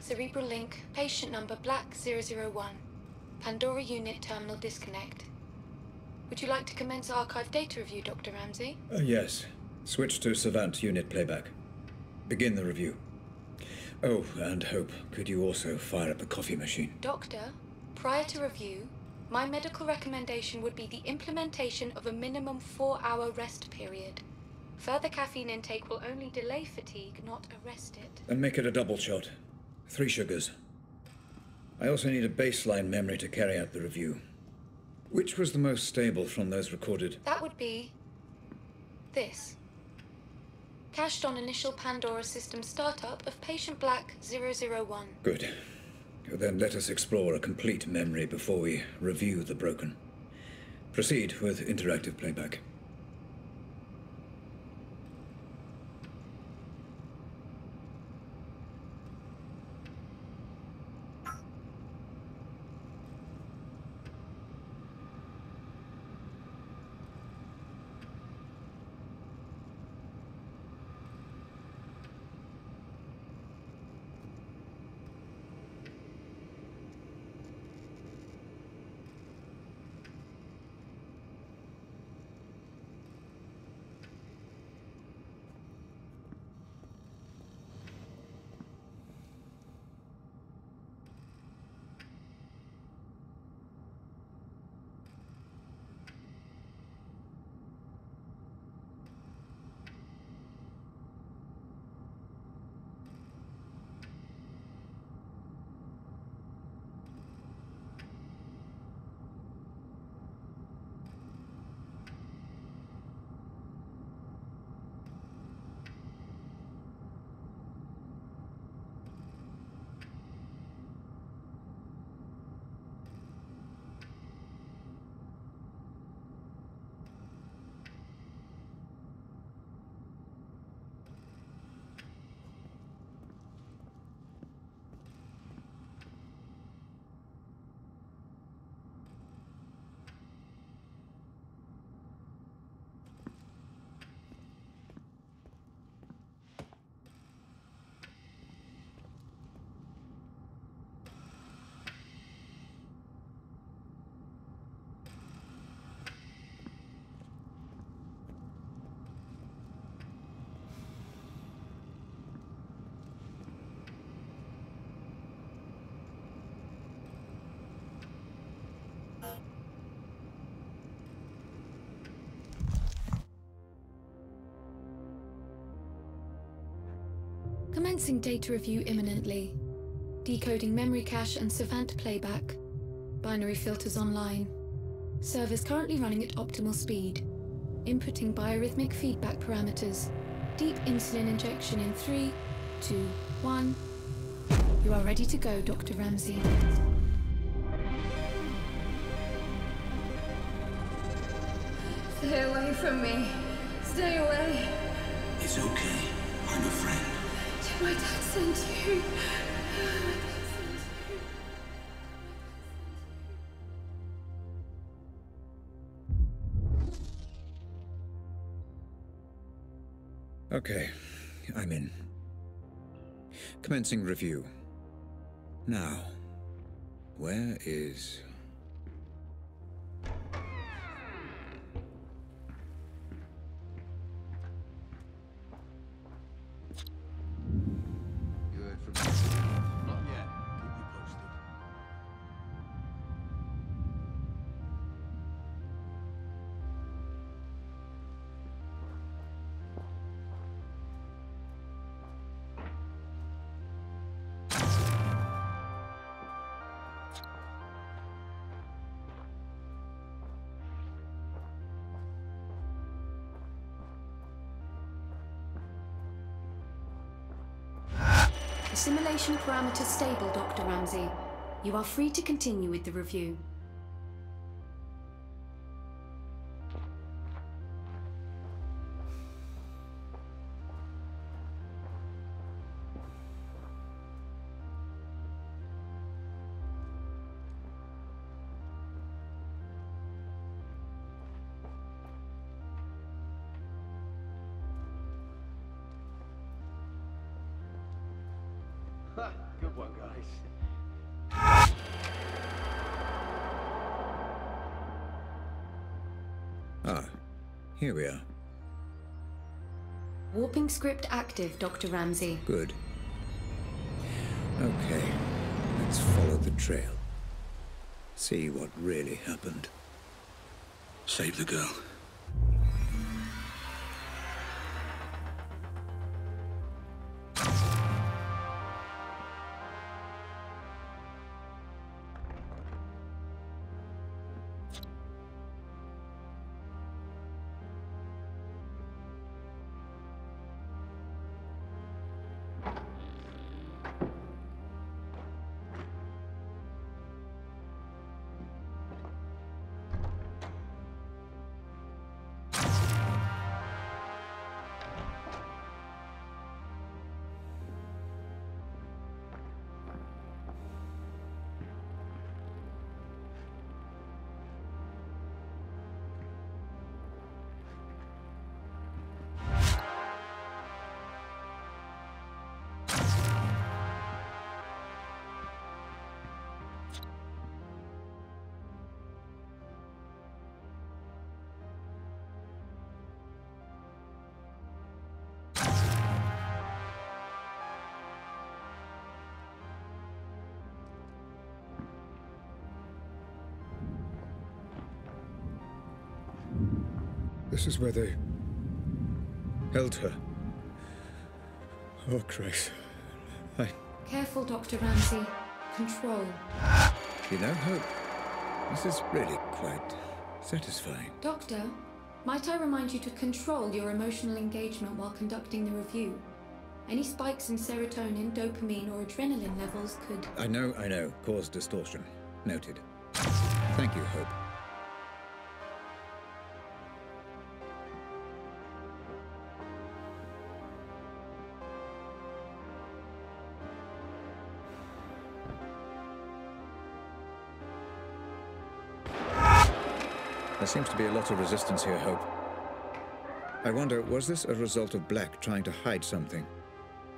Cerebral link, patient number Black 001. Pandora unit terminal disconnect. Would you like to commence archive data review, Dr. Ramsey? Yes. Switch to Savant unit playback. Begin the review. Oh, and Hope, could you also fire up the coffee machine? Doctor, prior to review, my medical recommendation would be the implementation of a minimum 4-hour rest period. Further caffeine intake will only delay fatigue, not arrest it. And make it a double shot. 3 sugars. I also need a baseline memory to carry out the review. Which was the most stable from those recorded? That would be this. Cached on initial Pandora system startup of patient Black 001. Good. Then let us explore a complete memory before we review the broken. Proceed with interactive playback. Commencing data review imminently. Decoding memory cache and savant playback. Binary filters online. Servers currently running at optimal speed. Inputting biorhythmic feedback parameters. Deep insulin injection in 3, 2, 1. You are ready to go, Dr. Ramsey. Stay away from me. Stay away. It's okay. I'm a friend. Did my dad send you? Okay, I'm in. Commencing review. Now, where is... You heard from me? Not yet. Keep me posted. Assimilation parameters stable, Dr. Ramsey. You are free to continue with the review. Ha! Good one, guys. Ah, here we are. Warping script active, Dr. Ramsey. Good. Okay, let's follow the trail. See what really happened. Save the girl. This is where they held her. Oh, Christ. Careful, Dr. Ramsey. Control. You know, Hope, this is really quite satisfying. Doctor, might I remind you to control your emotional engagement while conducting the review? Any spikes in serotonin, dopamine, or adrenaline levels could... I know. Cause distortion. Noted. Thank you, Hope. There seems to be a lot of resistance here, Hope. I wonder, was this a result of Black trying to hide something?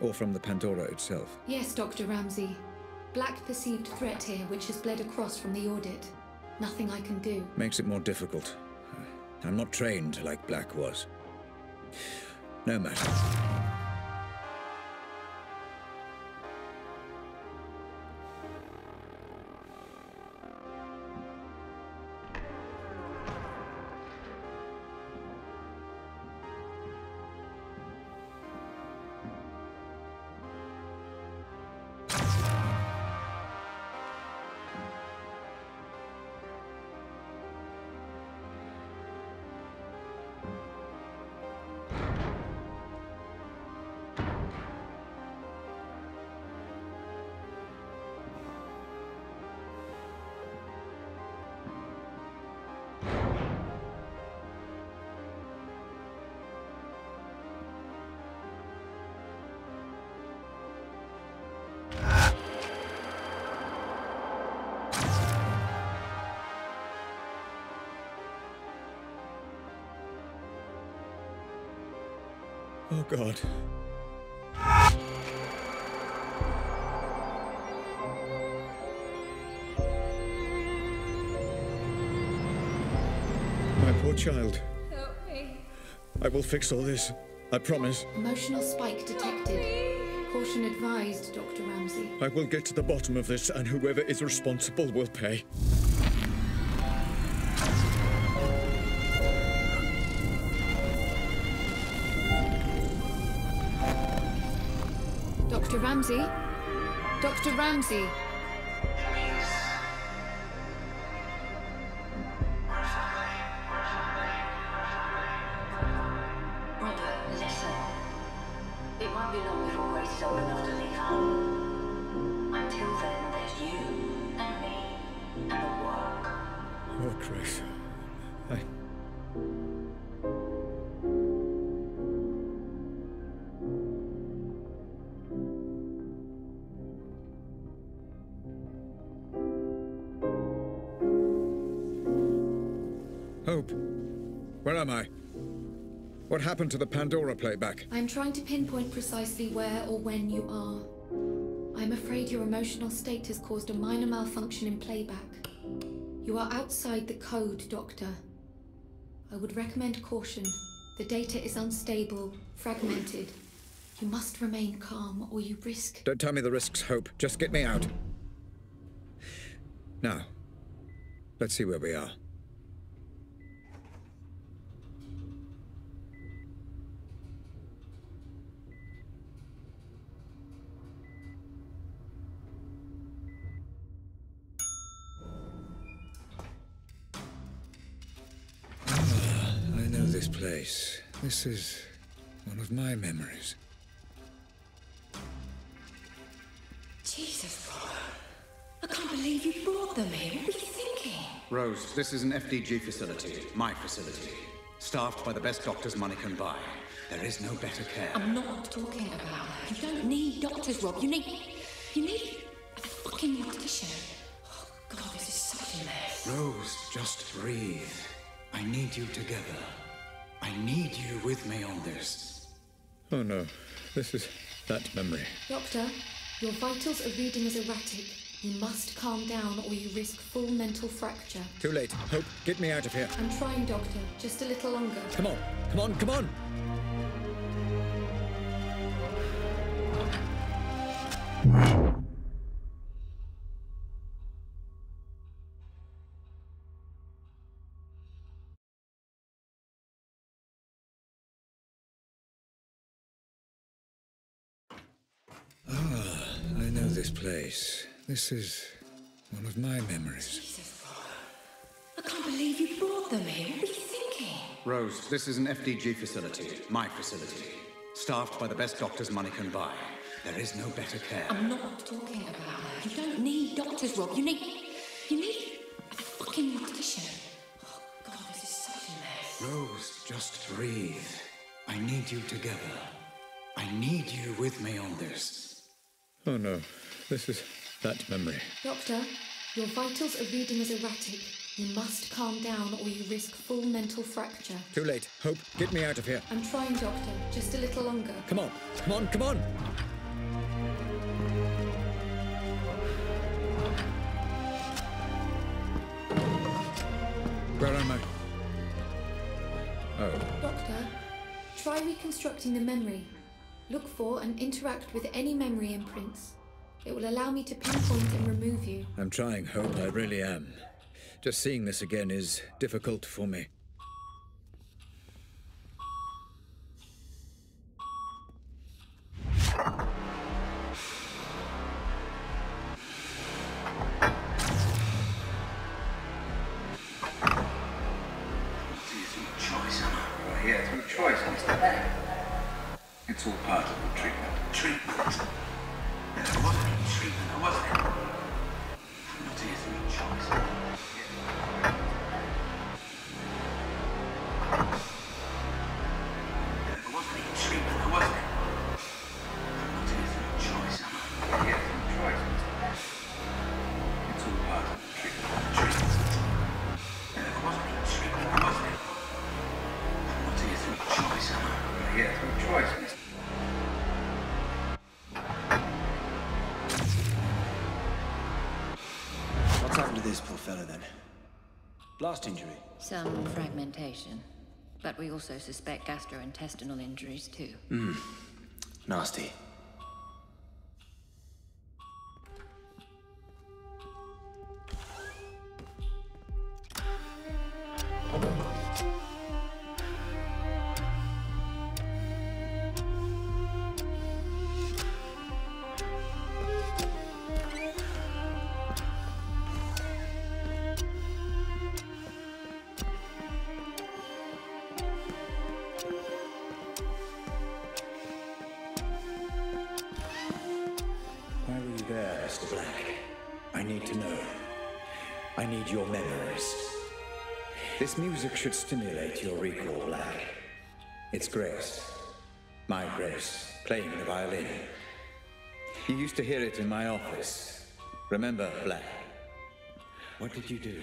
Or from the Pandora itself? Yes, Dr. Ramsey. Black perceived threat here, which has bled across from the audit. Nothing I can do. Makes it more difficult. I'm not trained like Black was. No matter. Oh, God. My poor child. Help me. I will fix all this. I promise. Emotional spike detected. Caution advised, Dr. Ramsey. I will get to the bottom of this, and whoever is responsible will pay. Dr. Ramsey? Dr. Ramsey? Brother, listen. It won't be long before Grace is old enough to leave home. Until then, there's you and me and the work. Oh, Grace. Hope, where am I? What happened to the Pandora playback? I'm trying to pinpoint precisely where or when you are. I'm afraid your emotional state has caused a minor malfunction in playback. You are outside the code, Doctor. I would recommend caution. The data is unstable, fragmented. You must remain calm or you risk... Don't tell me the risks, Hope. Just get me out. Now, let's see where we are. I know this place. This is one of my memories. Jesus, brother. I can't believe you brought them here. What were you thinking? Rose, this is an FDG facility, my facility. Staffed by the best doctors money can buy. There is no better care. I'm not talking about that. You don't need doctors, Rob. You need a fucking mortician. Oh, God, this is such a mess. Rose, just breathe. I need you together. I need you with me on this. Oh no, this is that memory. Doctor, your vitals are reading as erratic. You must calm down or you risk full mental fracture. Too late. Hope, get me out of here. I'm trying, Doctor. Just a little longer. Come on, come on, come on! I know this place. This is one of my memories. Jesus, brother. I can't believe you brought them here. What were you thinking? Rose, this is an FDG facility, my facility. Staffed by the best doctors money can buy. There is no better care. I'm not talking about that. You don't need doctors, Rob. You need a fucking mortician. Oh, God, this is such a mess. Rose, just breathe. I need you together. I need you with me on this. Oh no, this is that memory. Doctor, your vitals are reading as erratic. You must calm down or you risk full mental fracture. Too late. Hope, get me out of here. I'm trying, Doctor. Just a little longer. Come on, come on, come on! Where am I? Oh. Doctor, try reconstructing the memory. Look for and interact with any memory imprints. It will allow me to pinpoint and remove you. I'm trying, Hope, I really am. Just seeing this again is difficult for me. It's all part of the treatment. Treatment? There wasn't any treatment, there wasn't it? I'm not here through a choice. There wasn't any treatment, there wasn't it? I'm not here through a choice, am I? Yes, choice. It's all part of the treatment. Treatment? There wasn't any treatment, there wasn't it? I'm not here through a choice, am I? Yes, through choice. then? Blast injury? Some fragmentation. But we also suspect gastrointestinal injuries too. Nasty. Why were you there, Mr. Black? I need to know. I need your memories. This music should stimulate your recall, Black. It's Grace. My Grace, playing the violin. You used to hear it in my office. Remember, Black? What did you do?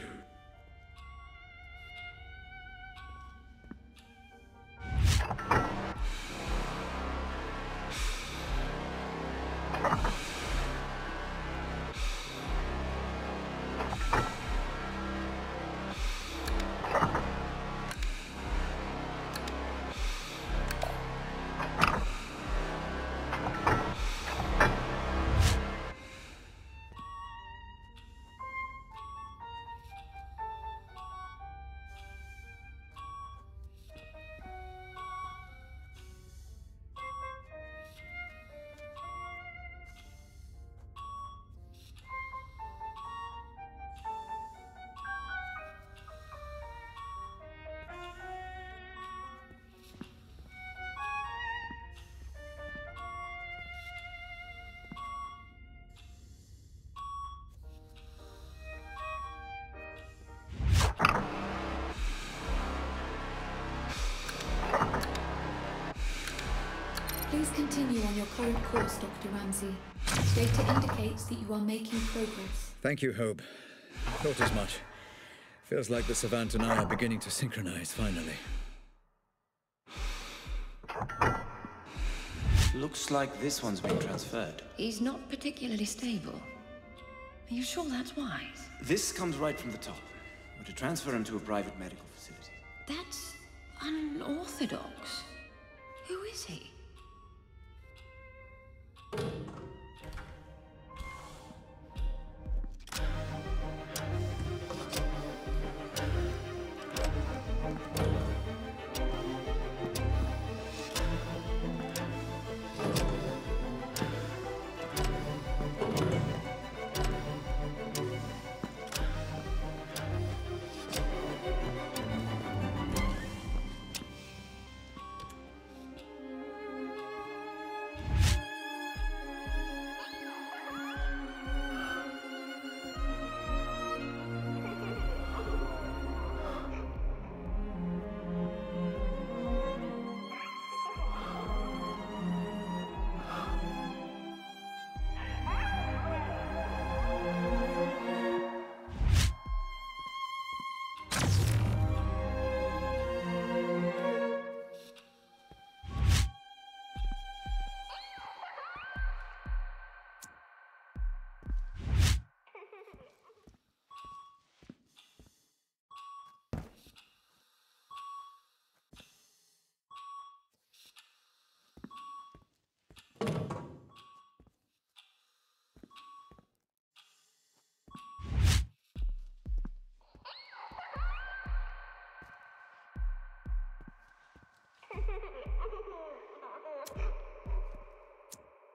Please continue on your current course, Dr. Ramsey. Data indicates that you are making progress. Thank you, Hope. Thought as much. Feels like the Savant and I are beginning to synchronize, finally. Looks like this one's been transferred. He's not particularly stable. Are you sure that's wise? This comes right from the top. We're to transfer him to a private medical facility. That's unorthodox. Who is he?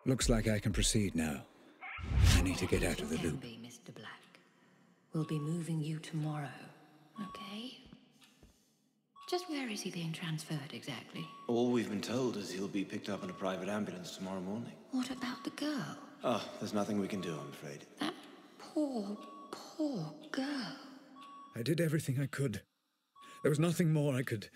Looks like I can proceed now. I need to get out of the loop. Be, Mr. Black. We'll be moving you tomorrow, okay? Just where is he being transferred exactly? All we've been told is he'll be picked up in a private ambulance tomorrow morning. What about the girl? Oh, there's nothing we can do, I'm afraid. That poor, poor girl. I did everything I could. There was nothing more I could...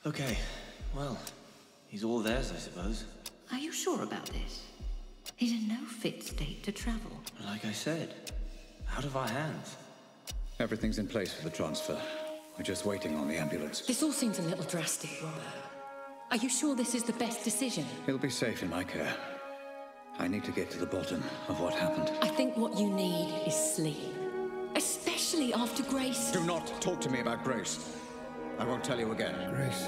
Okay, well, he's all theirs, I suppose. Are you sure about this? He's in no fit state to travel. Like I said, out of our hands. Everything's in place for the transfer. We're just waiting on the ambulance. This all seems a little drastic, Robert. Are you sure this is the best decision? He'll be safe in my care. I need to get to the bottom of what happened. I think what you need is sleep. Especially after Grace. Do not talk to me about Grace. I won't tell you again. Grace.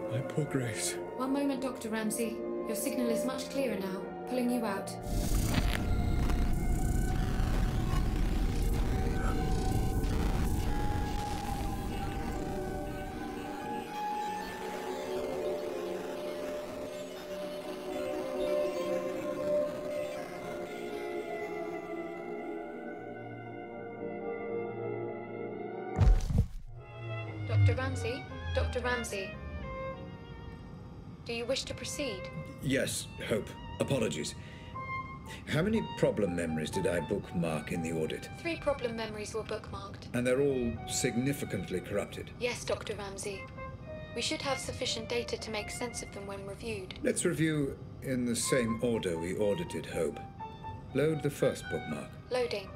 My poor Grace. One moment, Dr. Ramsey. Your signal is much clearer now. Pulling you out. Dr. Ramsey? Dr. Ramsey? Do you wish to proceed? Yes, Hope. Apologies. How many problem memories did I bookmark in the audit? 3 problem memories were bookmarked. And they're all significantly corrupted? Yes, Dr. Ramsey. We should have sufficient data to make sense of them when reviewed. Let's review in the same order we audited Hope. Load the first bookmark. Loading.